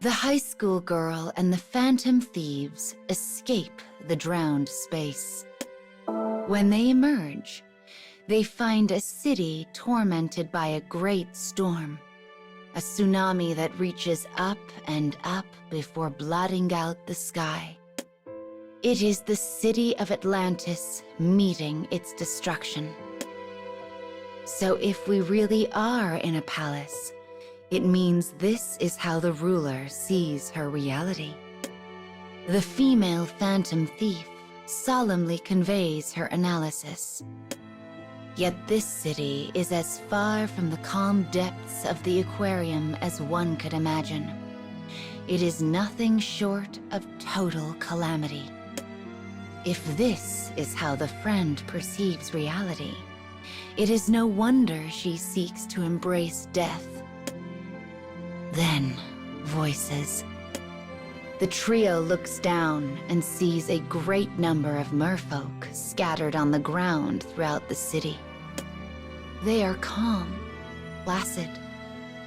The high school girl and the phantom thieves escape the drowned space. When they emerge, they find a city tormented by a great storm, a tsunami that reaches up and up before blotting out the sky. It is the city of Atlantis meeting its destruction. So if we really are in a palace, it means this is how the ruler sees her reality. The female phantom thief solemnly conveys her analysis. Yet this city is as far from the calm depths of the aquarium as one could imagine. It is nothing short of total calamity. If this is how the friend perceives reality, it is no wonder she seeks to embrace death. Then, voices. The trio looks down and sees a great number of merfolk scattered on the ground throughout the city. They are calm, placid,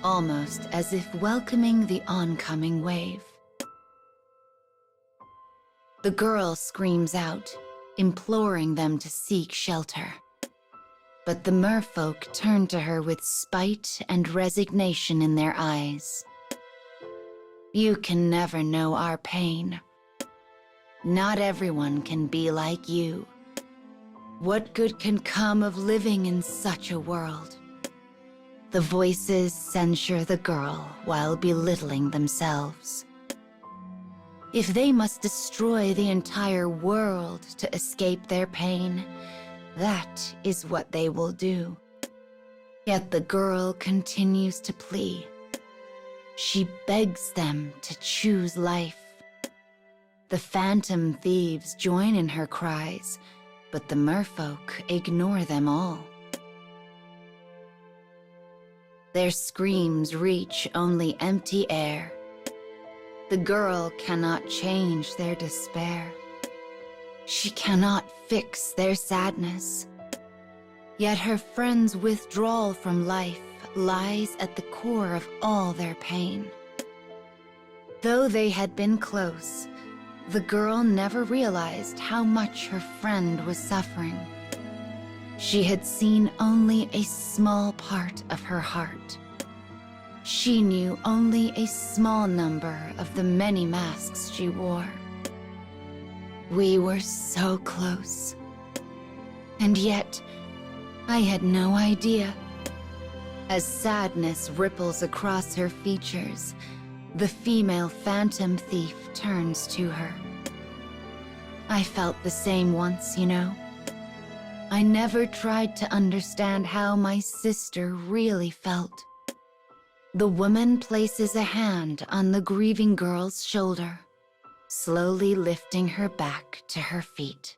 almost as if welcoming the oncoming wave. The girl screams out, imploring them to seek shelter. But the merfolk turn to her with spite and resignation in their eyes. You can never know our pain. Not everyone can be like you. What good can come of living in such a world? The voices censure the girl while belittling themselves. If they must destroy the entire world to escape their pain, that is what they will do. Yet the girl continues to plead. She begs them to choose life. The phantom thieves join in her cries, but the merfolk ignore them all. Their screams reach only empty air. The girl cannot change their despair. She cannot fix their sadness. Yet her friend's withdrawal from life lies at the core of all their pain. Though they had been close, the girl never realized how much her friend was suffering. She had seen only a small part of her heart. She knew only a small number of the many masks she wore. We were so close. And yet, I had no idea. As sadness ripples across her features, the female phantom thief turns to her. I felt the same once, you know. I never tried to understand how my sister really felt. The woman places a hand on the grieving girl's shoulder, slowly lifting her back to her feet.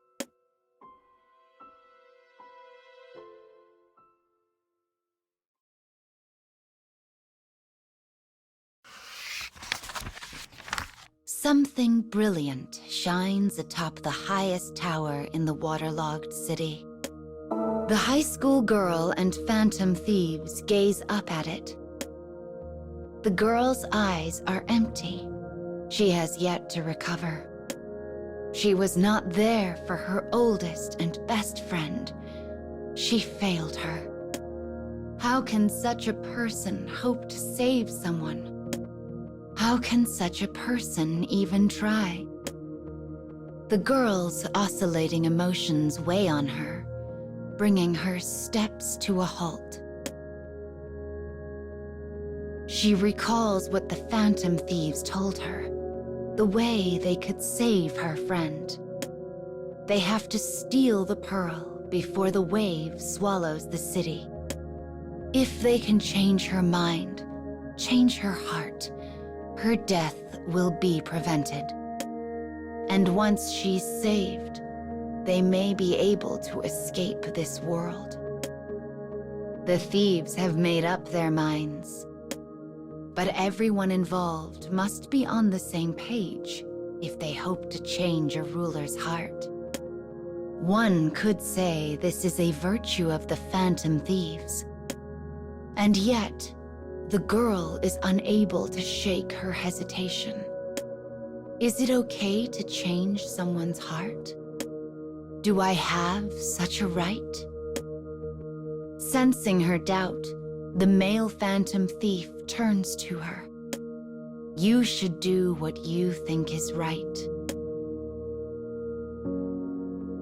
Something brilliant shines atop the highest tower in the waterlogged city. The high school girl and phantom thieves gaze up at it. The girl's eyes are empty. She has yet to recover. She was not there for her oldest and best friend. She failed her. How can such a person hope to save someone? How can such a person even try? The girl's oscillating emotions weigh on her, bringing her steps to a halt. She recalls what the phantom thieves told her, the way they could save her friend. They have to steal the pearl before the wave swallows the city. If they can change her mind, change her heart, her death will be prevented. And once she's saved, they may be able to escape this world. The thieves have made up their minds, but everyone involved must be on the same page if they hope to change a ruler's heart. One could say this is a virtue of the phantom thieves. And yet, The girl is unable to shake her hesitation. Is it okay to change someone's heart? Do I have such a right? Sensing her doubt, the male phantom thief turns to her. You should do what you think is right.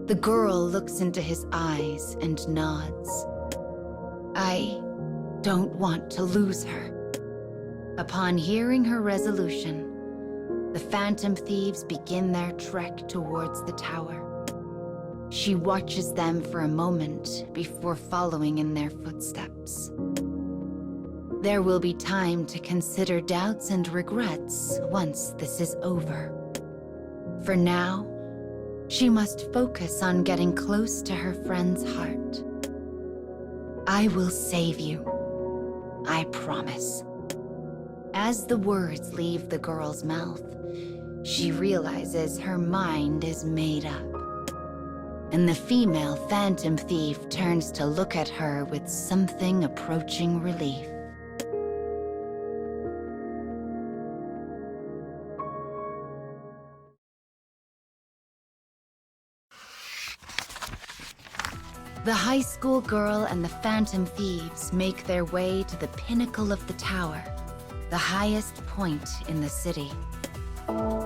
The girl looks into his eyes and nods. I don't want to lose her. Upon hearing her resolution, the phantom thieves begin their trek towards the tower. She watches them for a moment before following in their footsteps. There will be time to consider doubts and regrets once this is over. For now, she must focus on getting close to her friend's heart. I will save you, I promise. As the words leave the girl's mouth, she realizes her mind is made up. And the female phantom thief turns to look at her with something approaching relief. The high school girl and the phantom thieves make their way to the pinnacle of the tower, the highest point in the city.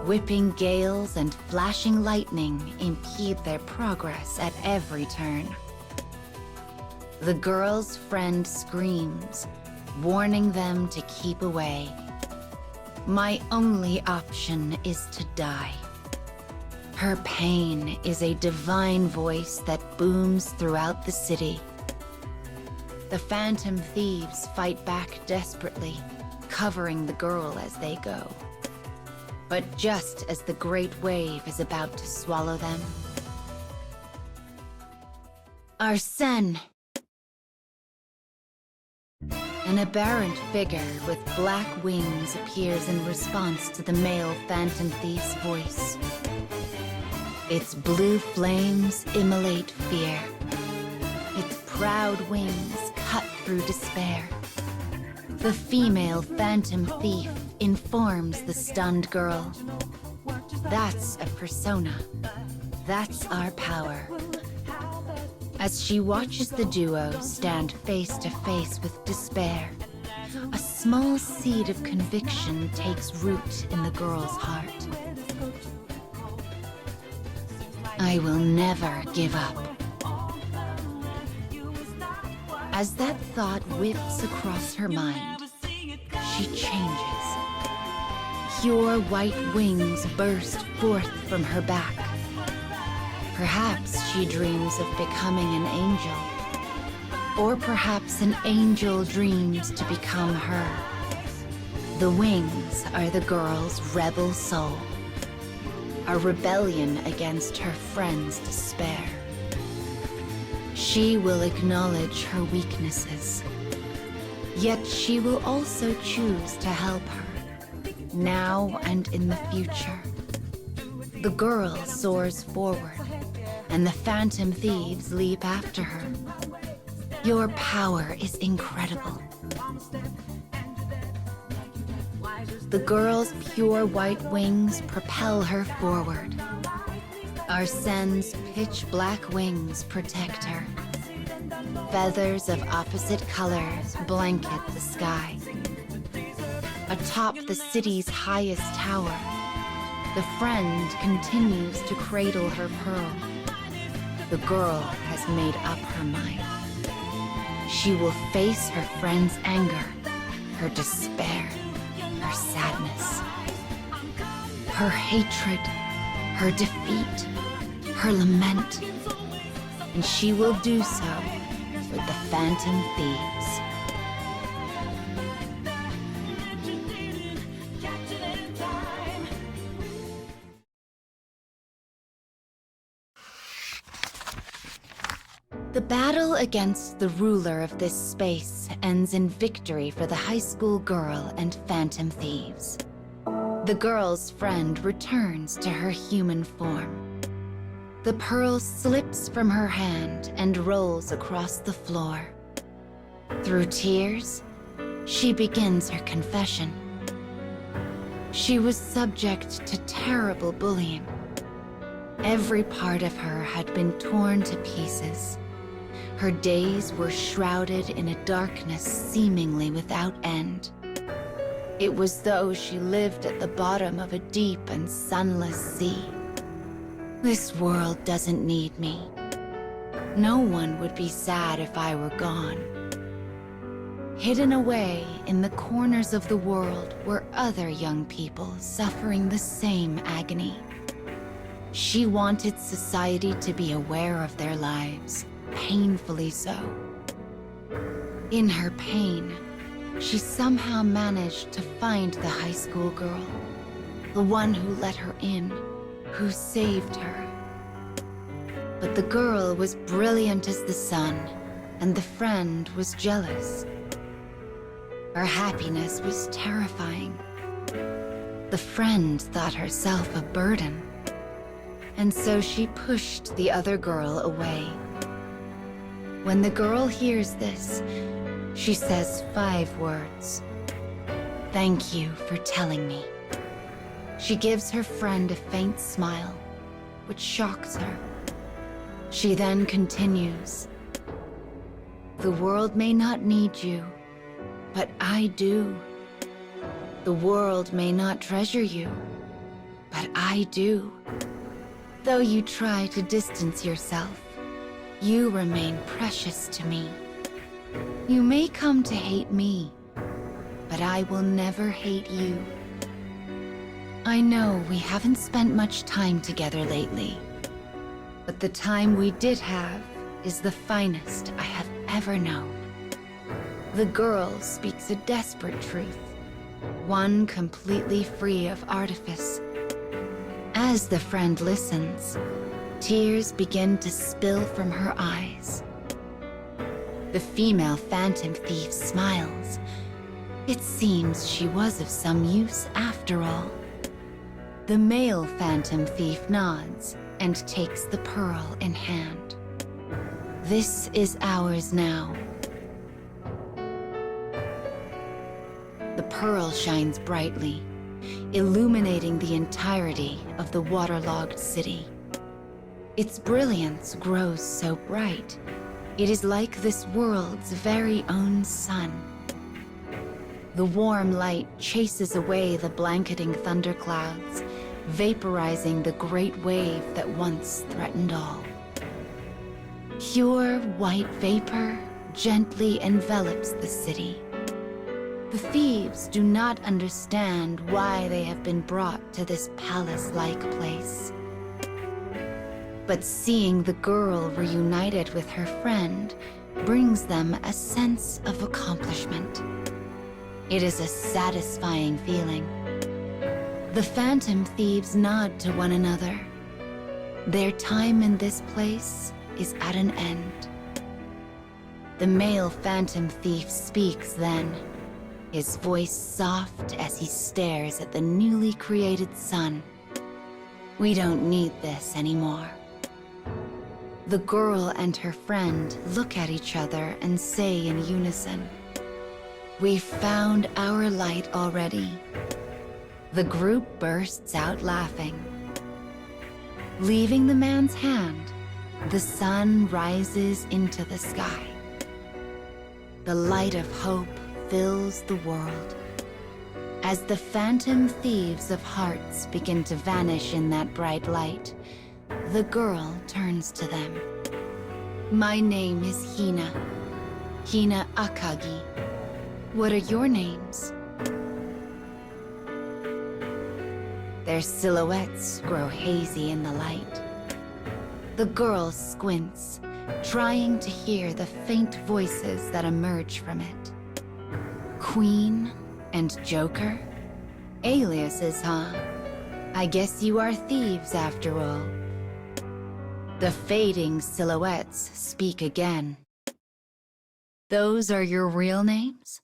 Whipping gales and flashing lightning impede their progress at every turn. The girl's friend screams, warning them to keep away. My only option is to die. Her pain is a divine voice that booms throughout the city. The phantom thieves fight back desperately, covering the girl as they go. But just as the great wave is about to swallow them, Arsène! An aberrant figure with black wings appears in response to the male phantom thief's voice. Its blue flames immolate fear. Its proud wings cut through despair. The female phantom thief informs the stunned girl. That's a persona. That's our power. As she watches the duo stand face to face with despair, a small seed of conviction takes root in the girl's heart. I will never give up. As that thought whips across her mind, she changes. Pure white wings burst forth from her back. Perhaps she dreams of becoming an angel. Or perhaps an angel dreams to become her. The wings are the girl's rebel soul. A rebellion against her friend's despair. She will acknowledge her weaknesses. Yet she will also choose to help her, now and in the future. The girl soars forward, and the phantom thieves leap after her. Your power is incredible. The girl's pure white wings propel her forward. Arsène's pitch-black wings protect her. Feathers of opposite colors blanket the sky. Atop the city's highest tower, the friend continues to cradle her pearl. The girl has made up her mind. She will face her friend's anger, her despair, her sadness, her hatred, her defeat, her lament, and she will do so with the phantom thieves. The battle against the ruler of this space ends in victory for the high school girl and phantom thieves. The girl's friend returns to her human form. The pearl slips from her hand and rolls across the floor. Through tears, She begins her confession. She was subject to terrible bullying. Every part of her had been torn to pieces. Her days were shrouded in a darkness seemingly without end. It was though she lived at the bottom of a deep and sunless sea. This world doesn't need me. No one would be sad if I were gone. Hidden away in the corners of the world were other young people suffering the same agony. She wanted society to be aware of their lives, painfully so. In her pain, she somehow managed to find the high school girl, the one who let her in, who saved her. But the girl was brilliant as the sun, and the friend was jealous. Her happiness was terrifying. The friend thought herself a burden, and so she pushed the other girl away. When the girl hears this, she says 5 words. "Thank you for telling me." She gives her friend a faint smile, which shocks her. She then continues, "The world may not need you, but I do. The world may not treasure you, but I do. Though you try to distance yourself, you remain precious to me. You may come to hate me, but I will never hate you. I know we haven't spent much time together lately, but the time we did have is the finest I have ever known." The girl speaks a desperate truth, one completely free of artifice. As the friend listens, tears begin to spill from her eyes. The female phantom thief smiles. It seems she was of some use after all. The male phantom thief nods and takes the pearl in hand. "This is ours now." The pearl shines brightly, illuminating the entirety of the waterlogged city. Its brilliance grows so bright, it is like this world's very own sun. The warm light chases away the blanketing thunderclouds, vaporizing the great wave that once threatened all. Pure white vapor gently envelops the city. The thieves do not understand why they have been brought to this palace-like place. But seeing the girl reunited with her friend brings them a sense of accomplishment. It is a satisfying feeling. The phantom thieves nod to one another. Their time in this place is at an end. The male phantom thief speaks then, his voice soft as he stares at the newly created sun. "We don't need this anymore." The girl and her friend look at each other and say in unison, "We've found our light already." The group bursts out laughing. Leaving the man's hand, the sun rises into the sky. The light of hope fills the world. As the phantom thieves of hearts begin to vanish in that bright light, the girl turns to them. "My name is Hina. Hina Akagi. What are your names?" Their silhouettes grow hazy in the light. The girl squints, trying to hear the faint voices that emerge from it. "Queen and Joker? Aliases, huh? I guess you are thieves after all." The fading silhouettes speak again. "Those are your real names?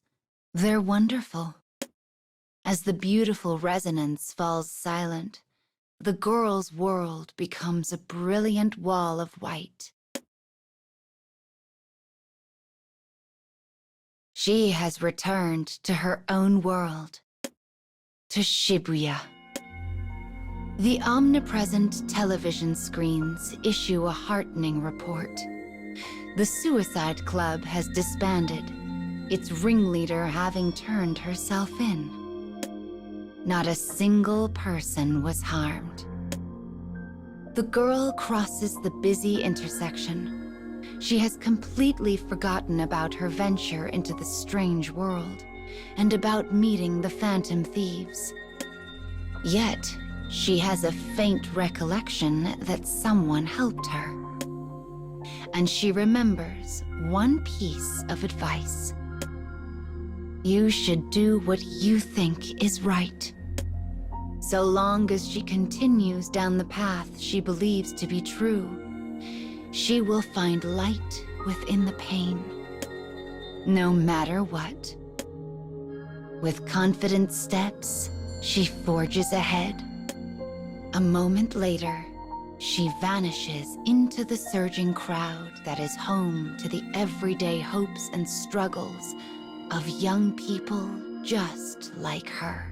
They're wonderful." As the beautiful resonance falls silent, the girl's world becomes a brilliant wall of white. She has returned to her own world, to Shibuya. The omnipresent television screens issue a heartening report. The Suicide Club has disbanded, its ringleader having turned herself in. Not a single person was harmed. The girl crosses the busy intersection. She has completely forgotten about her venture into the strange world and about meeting the Phantom Thieves. Yet, she has a faint recollection that someone helped her. And she remembers one piece of advice. You should do what you think is right. So long as she continues down the path she believes to be true, she will find light within the pain, no matter what. With confident steps, she forges ahead. A moment later, she vanishes into the surging crowd that is home to the everyday hopes and struggles of young people just like her.